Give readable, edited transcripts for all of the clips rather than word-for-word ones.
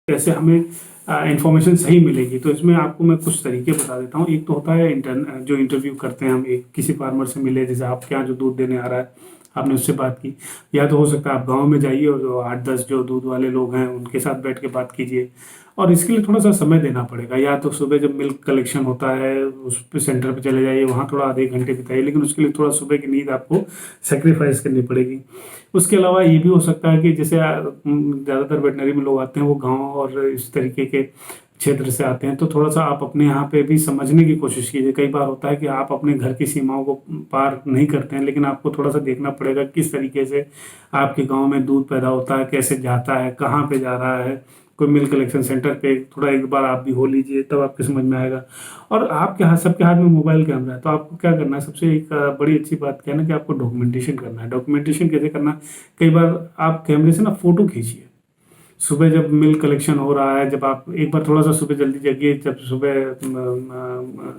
कैसे हमें इंफॉर्मेशन सही मिलेगी। तो इसमें आपको मैं कुछ तरीके बता देता हूँ। एक तो होता है जो इंटरव्यू करते हैं हम, एक किसी फार्मर से मिले, जैसे आपके यहाँ जो दूध देने आ रहा है आपने उससे बात की, या तो हो सकता है आप गांव में जाइए और जो 8-10 जो दूध वाले लोग हैं उनके साथ बैठ के बात कीजिए। और इसके लिए थोड़ा सा समय देना पड़ेगा, या तो सुबह जब मिल्क कलेक्शन होता है उस पे सेंटर पे चले जाइए, वहाँ थोड़ा आधे घंटे बिताइए, लेकिन उसके लिए थोड़ा सुबह की नींद आपको सेक्रीफाइस करनी पड़ेगी। उसके अलावा ये भी हो सकता है कि जैसे ज़्यादातर वेटनरी में लोग आते हैं वो गांव और इस तरीके के क्षेत्र से आते हैं, तो थोड़ा सा आप अपने यहाँ पे भी समझने की कोशिश कीजिए। कई बार होता है कि आप अपने घर की सीमाओं को पार नहीं करते हैं, लेकिन आपको थोड़ा सा देखना पड़ेगा किस तरीके से आपके गांव में दूध पैदा होता है, कैसे जाता है, कहाँ पे जा रहा है। कोई मिल्क कलेक्शन सेंटर पे थोड़ा एक बार आप भी हो लीजिए, तब आपको समझ में आएगा। और आपके हाथ सबके हाथ में मोबाइल कैमरा है, तो आपको क्या करना है, सबसे एक बड़ी अच्छी बात क्या है ना कि आपको डॉक्यूमेंटेशन करना है। डॉक्यूमेंटेशन कैसे करना, कई बार आप कैमरे से ना फोटो खींचिए। सुबह जब मिल्क कलेक्शन हो रहा है, जब आप एक बार थोड़ा सा सुबह जल्दी जगिए, जब सुबह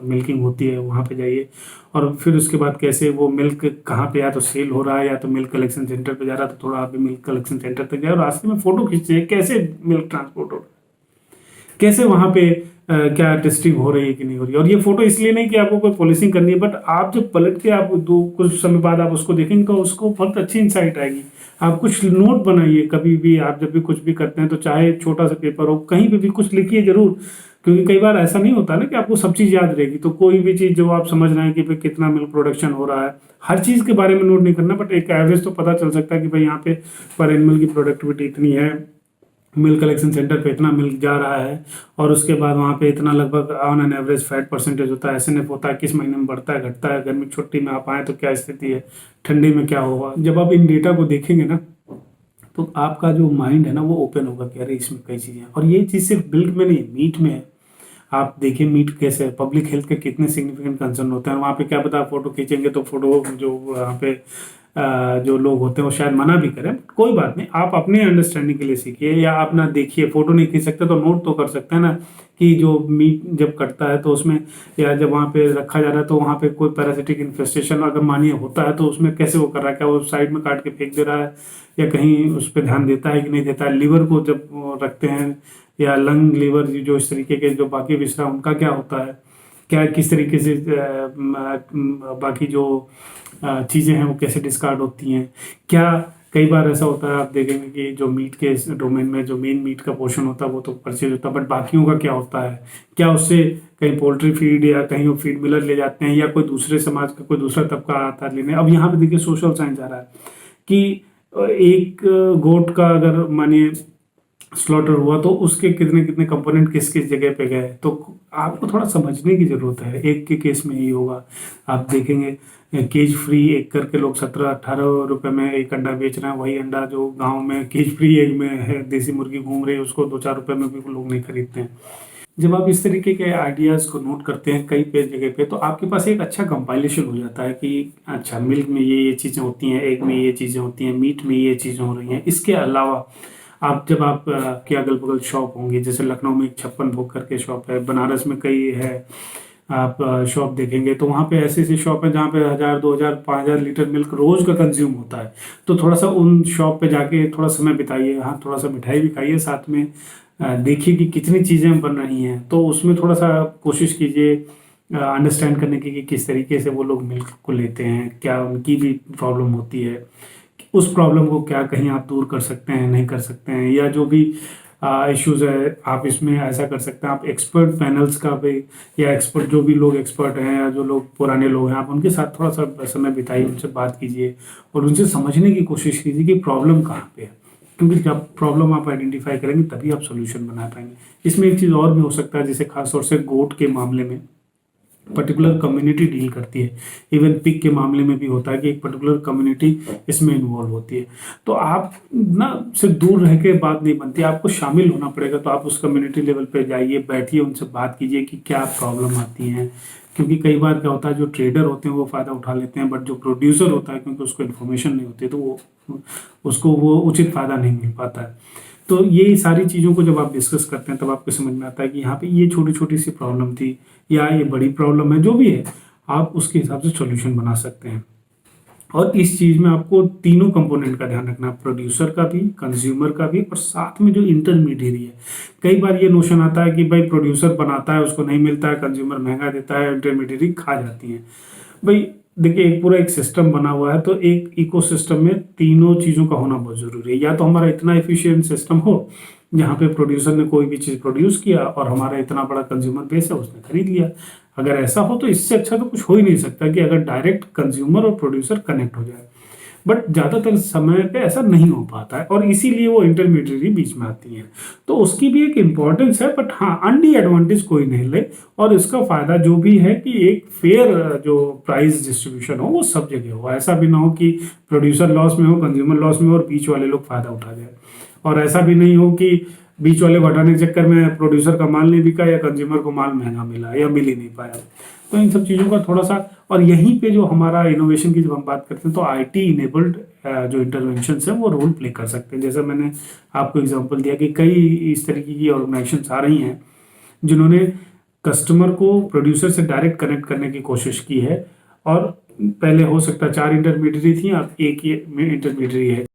मिल्किंग होती है वहाँ पे जाइए, और फिर उसके बाद कैसे वो मिल्क कहाँ पे या तो सेल हो रहा है या तो मिल्क कलेक्शन सेंटर पे जा रहा है, तो थोड़ा आप भी मिल्क कलेक्शन सेंटर तक जाए और रास्ते में फोटो खींचिए कैसे मिल्क ट्रांसपोर्ट हो रहा है, कैसे वहाँ पे क्या टेस्टिंग हो रही है कि नहीं हो रही है। और ये फोटो इसलिए नहीं कि आपको कोई पॉलिशिंग करनी है, बट आप जब पलट के आप दो कुछ समय बाद आप उसको देखेंगे तो उसको बहुत अच्छी इंसाइट आएगी। आप कुछ नोट बनाइए, कभी भी आप जब भी कुछ भी करते हैं तो चाहे छोटा सा पेपर हो, कहीं पे भी कुछ लिखिए जरूर, क्योंकि कई बार ऐसा नहीं होता ना कि आपको सब चीज़ याद रहेगी। तो कोई भी चीज़ जो आप समझ रहे हैं कि भाई कितना मिल्क प्रोडक्शन हो रहा है, हर चीज़ के बारे में नोट नहीं करना, बट एक एवरेज तो पता चल सकता है कि भाई यहाँ पे पर एनिमल की प्रोडक्टिविटी इतनी है, मिल्क कलेक्शन सेंटर पे इतना मिल्क जा रहा है, और उसके बाद वहाँ पे इतना लगभग on an average fat percentage होता है, एसएनएफ होता है, किस महीने में बढ़ता है घटता है, गर्मी की छुट्टी में आप आए तो क्या स्थिति है, ठंडी में क्या होगा। जब आप इन डेटा को देखेंगे ना तो आपका जो माइंड है ना वो ओपन होगा कि अरे इसमें कई चीज़ें हैं। और ये चीज़ सिर्फ मिल्क में नहीं, मीट में है। आप देखिए मीट कैसे पब्लिक हेल्थ के कितने सिग्निफिकेंट कंसर्न होते हैं। वहाँ पे क्या पता फोटो खींचेंगे तो फोटो जो वहाँ पे जो लोग होते हैं वो शायद मना भी करें, कोई बात नहीं, आप अपने अंडरस्टैंडिंग के लिए सीखिए, या आप ना देखिए, फोटो नहीं खींच सकते तो नोट तो कर सकते हैं ना कि जो मीट जब कटता है तो उसमें, या जब वहाँ पे रखा जा रहा है तो वहाँ पे कोई पैरासिटिक इन्फेस्टेशन अगर मानिए होता है तो उसमें कैसे वो कर रहा है, क्या वो साइड में काट के फेंक दे रहा है, या कहीं उस पर ध्यान देता है कि नहीं देता है। लीवर को जब वो रखते हैं, या लंग लीवर जो इस तरीके के जो बाकी विषय उनका क्या होता है, क्या किस तरीके से बाकी जो चीज़ें हैं वो कैसे डिस्कार्ड होती हैं। क्या कई बार ऐसा होता है आप देखेंगे कि जो मीट के डोमेन में जो मेन मीट का पोर्शन होता है वो तो परचेज होता है, बट बाकियों का क्या होता है, क्या उससे कहीं पोल्ट्री फीड या कहीं वो फीड मिलर ले जाते हैं, या कोई दूसरे समाज का कोई दूसरा तबका आता है लेने। अब यहाँ पे देखिए सोशल साइंस आ रहा है कि एक गोट का अगर मानिए स्लॉटर हुआ तो उसके कितने कितने कंपोनेंट किस किस जगह पे गए, तो आपको थोड़ा समझने की जरूरत है। एक के केस में यही होगा, आप देखेंगे केज फ्री एक करके लोग 17-18 रुपए में एक अंडा बेच रहे हैं, वही अंडा जो गांव में केज फ्री एग में है देसी मुर्गी घूम रही है उसको 2-4 रुपए में भी लोग नहीं खरीदते हैं। जब आप इस तरीके के आइडियाज़ को नोट करते हैं कई पे जगह पे, तो आपके पास एक अच्छा कंपाइलेशन हो जाता है कि अच्छा मिल्क में ये चीज़ें होती हैं, एग में ये चीज़ें होती हैं, मीट में ये चीज़ें हो रही हैं। इसके अलावा आप जब आप के अगल बगल शॉप होंगी, जैसे लखनऊ में एक 56 भोग करके शॉप है, बनारस में कई है, आप शॉप देखेंगे तो वहाँ पे ऐसी ऐसी शॉप है जहाँ पे 1000, 2000, 5000 लीटर मिल्क रोज का कंज्यूम होता है। तो थोड़ा सा उन शॉप पे जाके थोड़ा समय बिताइए, हाँ थोड़ा सा मिठाई भी खाइए साथ में, देखिए कि कितनी चीज़ें बन रही हैं, तो उसमें थोड़ा सा कोशिश कीजिए अंडरस्टैंड करने की कि किस तरीके से वो लोग मिल्क को लेते हैं, क्या उनकी भी प्रॉब्लम होती है, उस प्रॉब्लम को क्या कहीं आप दूर कर सकते हैं, नहीं कर सकते हैं, या जो भी इश्यूज है आप इसमें ऐसा कर सकते हैं। आप एक्सपर्ट पैनल्स का भी, या एक्सपर्ट जो भी लोग एक्सपर्ट हैं या जो लोग पुराने लोग हैं, आप उनके साथ थोड़ा सा समय बिताइए, उनसे बात कीजिए और उनसे समझने की कोशिश कीजिए कि प्रॉब्लम कहाँ पे है, क्योंकि जब प्रॉब्लम आप आइडेंटिफाई करेंगे तभी आप सोल्यूशन बना पाएंगे। इसमें एक चीज़ और भी हो सकता है, जैसे खासतौर से गोट के मामले में पर्टिकुलर कम्युनिटी डील करती है, इवन पिग के मामले में भी होता है कि एक पर्टिकुलर कम्युनिटी इसमें इन्वॉल्व होती है। तो आप ना सिर्फ दूर रह के बात नहीं बनती, आपको शामिल होना पड़ेगा। तो आप उस कम्युनिटी लेवल पे जाइए, बैठिए, उनसे बात कीजिए कि क्या प्रॉब्लम आती है, क्योंकि कई बार क्या होता है जो ट्रेडर होते हैं वो फ़ायदा उठा लेते हैं, बट जो प्रोड्यूसर होता है क्योंकि उसको इन्फॉर्मेशन नहीं होती तो वो उसको वो उचित फ़ायदा नहीं मिल पाता है। तो ये सारी चीज़ों को जब आप डिस्कस करते हैं तब आपको समझ में आता है कि यहाँ पे ये छोटी छोटी सी प्रॉब्लम थी या ये बड़ी प्रॉब्लम है, जो भी है आप उसके हिसाब से सॉल्यूशन बना सकते हैं। और इस चीज में आपको तीनों कंपोनेंट का ध्यान रखना है, प्रोड्यूसर का भी, कंज्यूमर का भी, और साथ में जो इंटरमीडियरी है। कई बार ये नोशन आता है कि भाई प्रोड्यूसर बनाता है, उसको नहीं मिलता है, कंज्यूमर महंगा देता है, इंटरमीडियरी खा जाती है। भाई देखिए, एक पूरा एक सिस्टम बना हुआ है, तो एक इकोसिस्टम में तीनों चीजों का होना बहुत जरूरी है। या तो हमारा इतना एफिशिएंट सिस्टम हो जहाँ पे प्रोड्यूसर ने कोई भी चीज प्रोड्यूस किया और हमारा इतना बड़ा कंज्यूमर बेस है, उसने खरीद लिया। अगर ऐसा हो तो इससे अच्छा तो कुछ हो ही नहीं सकता कि अगर डायरेक्ट कंज्यूमर और प्रोड्यूसर कनेक्ट हो जाए। बट ज्यादातर समय पे ऐसा नहीं हो पाता है, और इसीलिए वो इंटरमीडियरी बीच में आती हैं। तो उसकी भी एक इम्पोर्टेंस है, बट हाँ, अनडी एडवांटेज कोई नहीं ले। और इसका फायदा जो भी है कि एक फेयर जो प्राइस डिस्ट्रीब्यूशन हो वो सब जगह हो। ऐसा भी ना हो कि प्रोड्यूसर लॉस में हो, कंज्यूमर लॉस में हो, और बीच वाले लोग फायदा उठा जाए। और ऐसा भी नहीं हो कि बीच वाले को हटाने के चक्कर में प्रोड्यूसर का माल नहीं बिका या कंज्यूमर को माल महंगा मिला या मिल ही नहीं पाया। तो इन सब चीज़ों का थोड़ा सा, और यहीं पे जो हमारा इनोवेशन की जब हम बात करते हैं तो आईटी इनेबल्ड जो इंटरवेंशन है वो रोल प्ले कर सकते हैं। जैसे मैंने आपको एग्जांपल दिया कि कई इस तरीके की ऑर्गेनाइजेशन आ रही हैं जिन्होंने कस्टमर को प्रोड्यूसर से डायरेक्ट कनेक्ट करने की कोशिश की है। और पहले हो सकता है 4 इंटरमीडियरी थी, अब एक ही में इंटरमीडियरी है।